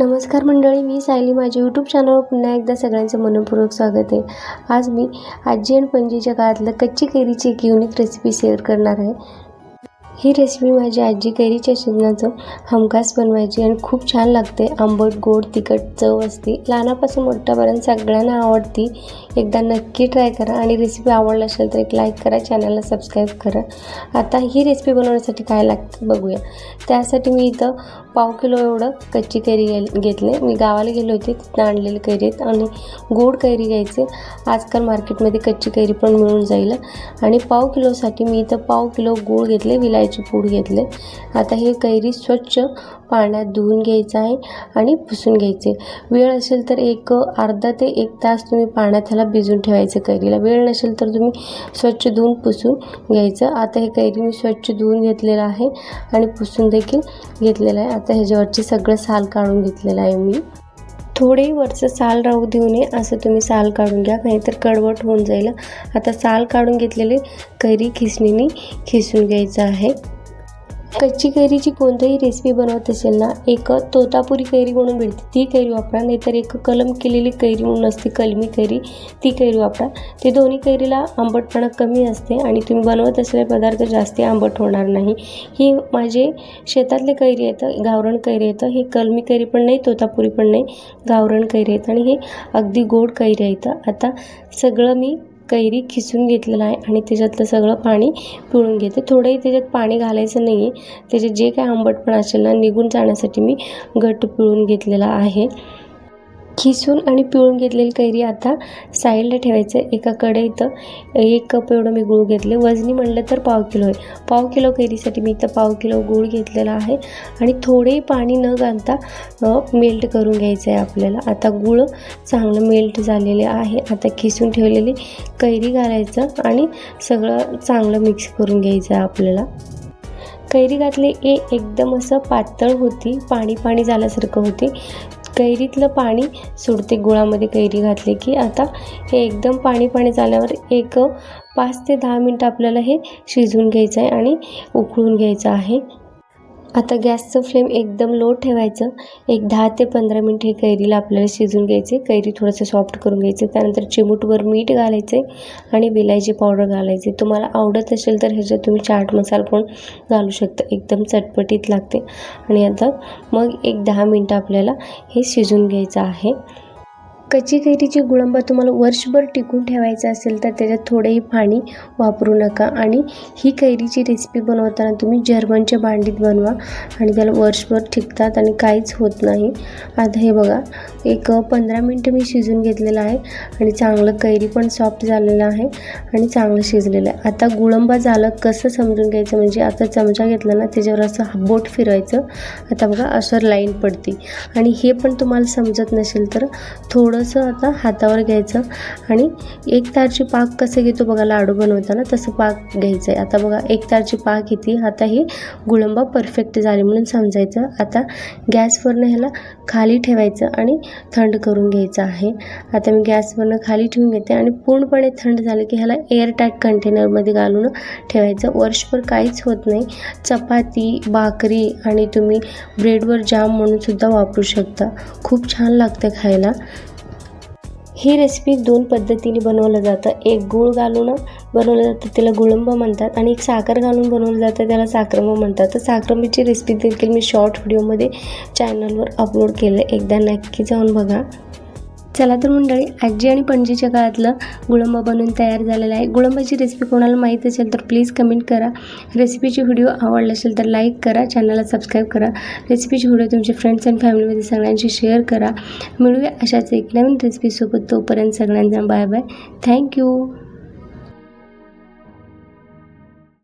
नमस्कार मंडळी, मी सायली. माझ्या यूट्यूब चॅनलवर पुन्हा एकदा सगळ्यांचं मनपूर्वक स्वागत आहे. आज मी आजी आणि पणजीच्या काळातलं कच्ची कैरीची एक युनिक रेसिपी शेअर करणार आहे. ही रेसिपी माझी आजी कैरीच्या सीजनाचं हमखास बनवायची आणि खूप छान लागते. आंबट, गोड, तिखट चव असते. लहानापासून मोठ्यापर्यंत सगळ्यांना आवडती. एकदा नक्की ट्राय करा आणि रेसिपी आवडली असेल तर एक लाईक करा, चॅनलला सबस्क्राईब करा. आता ही रेसिपी बनवण्यासाठी काय लागतं बघूया. त्यासाठी मी इथं 1/2 किलो एवढं कच्ची कैरी घेतले. मी गावाला गेले होते, तिथं आणलेली कैरी आहेत आणि गोड कैरी घ्यायचे. आजकाल मार्केटमध्ये कच्ची कैरी पण मिळून जाईल. आणि 1/2 किलोसाठी मी इथं 1/2 किलो गूळ घेतले, विलायची पूड घेतले. आता हे कैरी स्वच्छ पाण्यात धुवून घ्यायचं आहे आणि पुसून घ्यायचे. वेळ असेल तर अर्धा ते 1 तास तुम्ही पाण्यात ह्याला भिजून ठेवायचं कैरीला. वेळ नसेल तर तुम्ही स्वच्छ धुवून पुसून घ्यायचं. आता हे कैरी मी स्वच्छ धुवून घेतलेलं आहे आणि पुसून देखील घेतलेलं आहे. आता ह्याच्यावरची सगळं साल काढून घेतलेलं आहे मी. थोडे वरचं साल राहू देऊ नये असं तुम्ही साल काढून घ्या, नाहीतर कडवट होऊन जाईल. आता साल काढून घेतलेले कैरी खिसणीने खिसून घ्यायचं आहे. कच्ची कैरीची कोणतीही रेसिपी बनवत असेल ना, एक तोतापुरी कैरी म्हणून भेटते ती कैरी वापरा, नाहीतर एक कलम केलेली कैरी म्हणून असते कलमी कैरी, ती कैरी वापरा. ते दोन्ही कैरीला आंबटपणा कमी असते आणि तुम्ही बनवत असलेले पदार्थ जास्त आंबट होणार नाही. ही माझे शेतातले कैरी आहेत, गावरान कैरी आहेत. हे कलमी कैरी पण नाही, तोतापुरी पण नाही, गावरान कैरी आहेत आणि हे अगदी गोड कैरी आहेत. आता सगळं मी कैरी खिसून घेतलेलं आहे आणि त्याच्यातलं सगळं पाणी पिळून घेते. थोडंही त्याच्यात पाणी घालायचं नाही आहे. त्याच्यात जे काय आंबटपणा असेल ना, निघून जाण्यासाठी मी घट्ट पिळून घेतलेला आहे. खिसून आणि पिळून घेतलेली कैरी आता साईडला ठेवायचं. एका कढईत 1 कप एवढं मी गूळ घेतले. वजनी म्हणलं तर 1/2 किलो आहे. 1/2 किलो कैरीसाठी मी इथं 1/2 किलो गूळ घेतलेला आहे आणि थोडेही पाणी न घालता मेल्ट करून घ्यायचं आहे आपल्याला. आता गूळ चांगलं मेल्ट झालेले आहे. आता खिसून ठेवलेली कैरी घालायचं आणि सगळं चांगलं मिक्स करून घ्यायचं आहे आपल्याला. कैरी घातली एकदम असं पातळ होती, पाणी झाल्यासारखं होते. कैरीतलं पाणी सुटते गुळामध्ये कैरी घातली की. आता हे एकदम पाणी झाल्यावर 5 ते 10 मिनटं आपल्याला हे शिजवून घ्यायचं आहे आणि उकळून घ्यायचं आहे. आता गॅसचं फ्लेम एकदम लो ठेवायचं. 10 ते 15 मिनिट हे कैरीला आपल्याला शिजवून घ्यायचे. कैरी थोडंसं सॉफ्ट करून घ्यायचं. त्यानंतर चिमूटभर मीठ घालायचे आणि विलायची पावडर घालायचे. तुम्हाला आवडत असेल तर ह्याच्यात तुम्ही चाट मसाला पण घालू शकता. एकदम चटपटीत लागते. आणि आता मग 10 मिनटं आपल्याला हे शिजवून घ्यायचं आहे. कच्ची कैरीची गुळंबा तुम्हाला वर्षभर टिकून ठेवायचा असेल तर त्याच्यात थोडेही पाणी वापरू नका. आणि ही कैरीची रेसिपी बनवताना तुम्ही जर्मनच्या भांडीत बनवा आणि त्याला वर्षभर टिकतात आणि काहीच होत नाही. आता हे बघा, 15 मिनटं मी शिजवून घेतलेलं आहे आणि चांगलं कैरी पण सॉफ्ट झालेलं आहे आणि चांगलं शिजलेलं आहे. आता गुळंबा झालं कसं समजून घ्यायचं, म्हणजे आता चमचा घेतला ना, त्याच्यावर असं बोट फिरवायचं. आता बघा असं लाईन पडते. आणि हे पण तुम्हाला समजत नसेल तर थोडंसं आता हातावर घ्यायचं आणि 1 तारची पाक कसं घेतो बघा लाडू बनवताना, तसं पाक घ्यायचं आहे. आता बघा 1 तारची पाक येते. आता ही गुळंबा परफेक्ट झाली म्हणून समजायचं. आता गॅसवरनं ह्याला खाली ठेवायचं आणि थंड करून घ्यायचं आहे. आता मी गॅसवरनं खाली ठेवून घेते आणि पूर्णपणे थंड झालं की ह्याला एअरटाईट कंटेनरमध्ये घालून ठेवायचं. वर्षभर काहीच होत नाही. चपाती, भाकरी आणि तुम्ही ब्रेडवर जाम म्हणून सुद्धा वापरू शकता. खूप छान लागतं खायला. ही रेसिपी 2 पद्धतीने बनवलं जातं. एक गूळ घालून बनवलं जातं, त्याला गुळंबा म्हणतात, आणि एक साखर घालून बनवलं जातं, त्याला साखरंबा म्हणतात. तर साखरंबीची रेसिपी देखील मी शॉर्ट व्हिडिओमध्ये चॅनलवर अपलोड केलं, एकदा नक्की जाऊन बघा. चला तर मंडळी, आजी आणि पणजीच्या काळातलं गुळंबा बनवून तयार झालेला आहे. गुळंबाची रेसिपी कोणाला माहीत असेल तर प्लीज कमेंट करा. रेसिपीची व्हिडिओ आवडला असेल तर लाईक करा, चॅनलला सबस्क्राईब करा. रेसिपीची व्हिडिओ तुमच्या फ्रेंड्स अँड फॅमिलीमध्ये सगळ्यांशी शेअर करा. मिळूया अशाच एक नवीन रेसिपीसोबत. तोपर्यंत सगळ्यांना बाय बाय. थँक्यू.